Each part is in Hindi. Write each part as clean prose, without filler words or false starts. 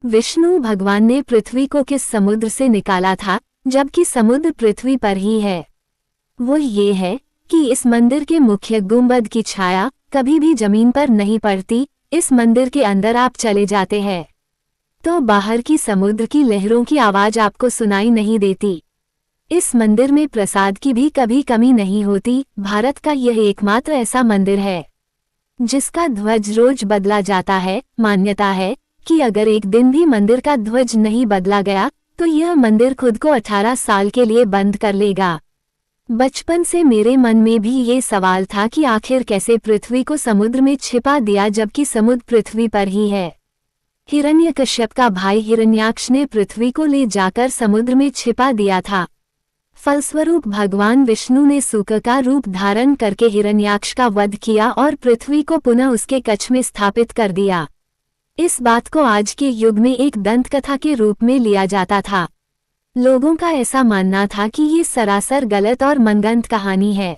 विष्णु भगवान ने पृथ्वी को किस समुद्र से निकाला था, जबकि समुद्र पृथ्वी पर ही है? वो ये है कि इस मंदिर के मुख्य गुंबद की छाया कभी भी जमीन पर नहीं पड़ती। इस मंदिर के अंदर आप चले जाते हैं तो बाहर की समुद्र की लहरों की आवाज आपको सुनाई नहीं देती। इस मंदिर में प्रसाद की भी कभी कमी नहीं होती। भारत का यह एकमात्र ऐसा मंदिर है जिसका ध्वज रोज बदला जाता है। मान्यता है कि अगर एक दिन भी मंदिर का ध्वज नहीं बदला गया तो यह मंदिर खुद को 18 साल के लिए बंद कर लेगा। बचपन से मेरे मन में भी ये सवाल था कि आखिर कैसे पृथ्वी को समुद्र में छिपा दिया जबकि समुद्र पृथ्वी पर ही है। हिरण्यकश्यप का भाई हिरण्याक्ष ने पृथ्वी को ले जाकर समुद्र में छिपा दिया था। फलस्वरूप भगवान विष्णु ने सूकर का रूप धारण करके हिरण्याक्ष का वध किया और पृथ्वी को पुनः उसके कक्ष में स्थापित कर दिया। इस बात को आज के युग में एक दंतकथा के रूप में लिया जाता था। लोगों का ऐसा मानना था कि ये सरासर गलत और मनगढ़ंत कहानी है,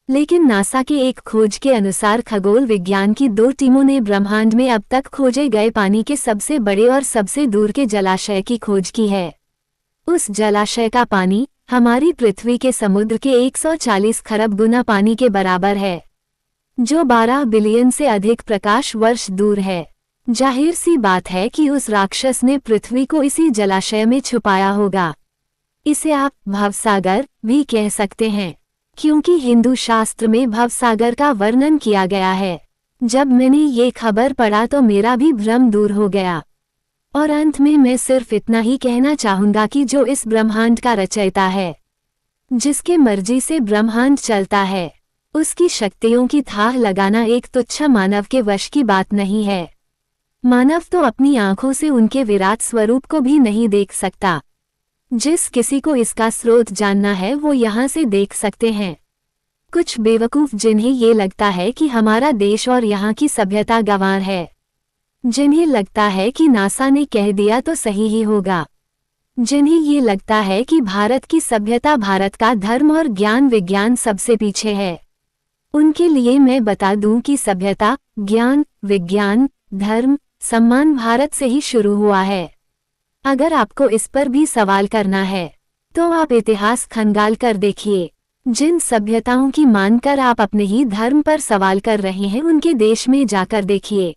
लेकिन नासा के एक खोज के अनुसार खगोल विज्ञान की 2 टीमों ने ब्रह्मांड में अब तक खोजे गए पानी के सबसे बड़े और सबसे दूर के जलाशय की खोज की है। उस जलाशय का पानी हमारी पृथ्वी के समुद्र के 140 खरब गुना पानी के बराबर है, जो 12 बिलियन से अधिक प्रकाश वर्ष दूर है। जाहिर सी बात है कि उस राक्षस ने पृथ्वी को इसी जलाशय में छुपाया होगा। इसे आप भवसागर भी कह सकते हैं, क्योंकि हिंदू शास्त्र में भवसागर का वर्णन किया गया है। जब मैंने ये खबर पढ़ा तो मेरा भी भ्रम दूर हो गया। और अंत में मैं सिर्फ इतना ही कहना चाहूंगा कि जो इस ब्रह्मांड का रचयिता है, जिसके मर्जी से ब्रह्मांड चलता है, उसकी शक्तियों की थाह लगाना एक तुच्छ मानव के वश की बात नहीं है। मानव तो अपनी आंखों से उनके विराट स्वरूप को भी नहीं देख सकता। जिस किसी को इसका स्रोत जानना है वो यहाँ से देख सकते हैं। कुछ बेवकूफ जिन्हें ये लगता है कि हमारा देश और यहाँ की सभ्यता गंवार है, जिन्हें लगता है कि नासा ने कह दिया तो सही ही होगा, जिन्हें ये लगता है कि भारत की सभ्यता, भारत का धर्म और ज्ञान विज्ञान सबसे पीछे है, उनके लिए मैं बता दूं कि सभ्यता, ज्ञान, विज्ञान, धर्म, सम्मान भारत से ही शुरू हुआ है। अगर आपको इस पर भी सवाल करना है तो आप इतिहास खंगाल कर देखिए। जिन सभ्यताओं की मानकर आप अपने ही धर्म पर सवाल कर रहे हैं, उनके देश में जाकर देखिए।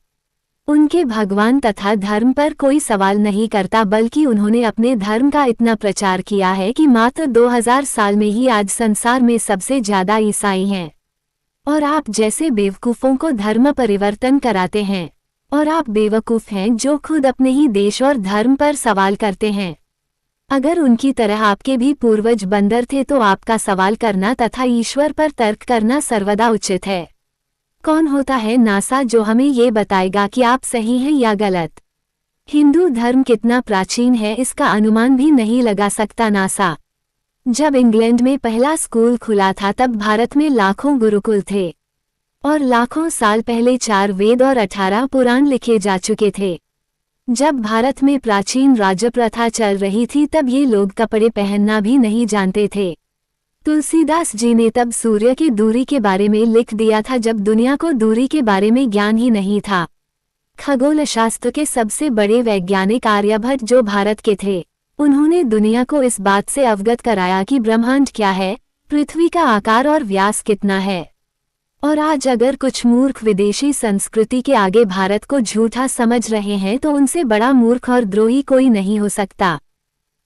उनके भगवान तथा धर्म पर कोई सवाल नहीं करता, बल्कि उन्होंने अपने धर्म का इतना प्रचार किया है कि मात्र 2000 साल में ही आज संसार में सबसे ज्यादा ईसाई हैं। और आप जैसे बेवकूफ़ों को धर्म परिवर्तन कराते हैं, और आप बेवकूफ़ हैं जो खुद अपने ही देश और धर्म पर सवाल करते हैं। अगर उनकी तरह आपके भी पूर्वज बंदर थे तो आपका सवाल करना तथा ईश्वर पर तर्क करना सर्वदा उचित है। कौन होता है नासा जो हमें ये बताएगा कि आप सही हैं या गलत? हिंदू धर्म कितना प्राचीन है इसका अनुमान भी नहीं लगा सकता नासा। जब इंग्लैंड में पहला स्कूल खुला था तब भारत में लाखों गुरुकुल थे, और लाखों साल पहले 4 वेद और 18 पुराण लिखे जा चुके थे। जब भारत में प्राचीन राज्य प्रथा चल रही थी तब ये लोग कपड़े पहनना भी नहीं जानते थे। तुलसीदास जी ने तब सूर्य की दूरी के बारे में लिख दिया था जब दुनिया को दूरी के बारे में ज्ञान ही नहीं था। खगोल शास्त्र के सबसे बड़े वैज्ञानिक आर्यभट्ट जो भारत के थे, उन्होंने दुनिया को इस बात से अवगत कराया कि ब्रह्मांड क्या है, पृथ्वी का आकार और व्यास कितना है। और आज अगर कुछ मूर्ख विदेशी संस्कृति के आगे भारत को झूठा समझ रहे हैं तो उनसे बड़ा मूर्ख और द्रोही कोई नहीं हो सकता।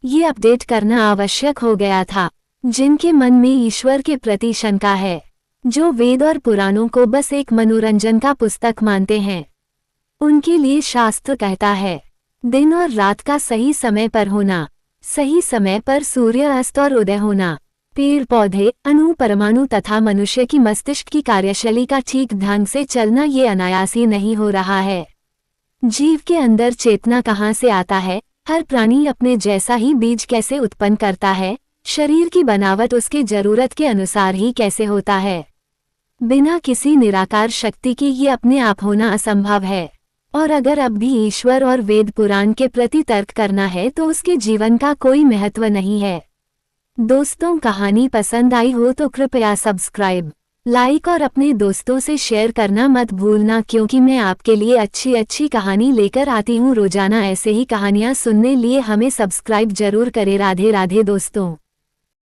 ये अपडेट करना आवश्यक हो गया था। जिनके मन में ईश्वर के प्रति शंका है, जो वेद और पुराणों को बस एक मनोरंजन का पुस्तक मानते हैं, उनके लिए शास्त्र कहता है दिन और रात का सही समय पर होना, सही समय पर सूर्य अस्त और उदय होना, पेड़ पौधे, अणु परमाणु तथा मनुष्य की मस्तिष्क की कार्यशैली का ठीक ढंग से चलना ये अनायास ही नहीं हो रहा है। जीव के अंदर चेतना कहाँ से आता है, हर प्राणी अपने जैसा ही बीज कैसे उत्पन्न करता है, शरीर की बनावट उसके जरूरत के अनुसार ही कैसे होता है। बिना किसी निराकार शक्ति के ये अपने आप होना असंभव है। और अगर अब भी ईश्वर और वेद पुराण के प्रति तर्क करना है तो उसके जीवन का कोई महत्व नहीं है। दोस्तों, कहानी पसंद आई हो तो कृपया सब्सक्राइब लाइक और अपने दोस्तों से शेयर करना मत भूलना, क्योंकि मैं आपके लिए अच्छी अच्छी कहानी लेकर आती हूँ रोजाना। ऐसे ही कहानियाँ सुनने लिए हमें सब्सक्राइब जरूर करें। राधे राधे दोस्तों।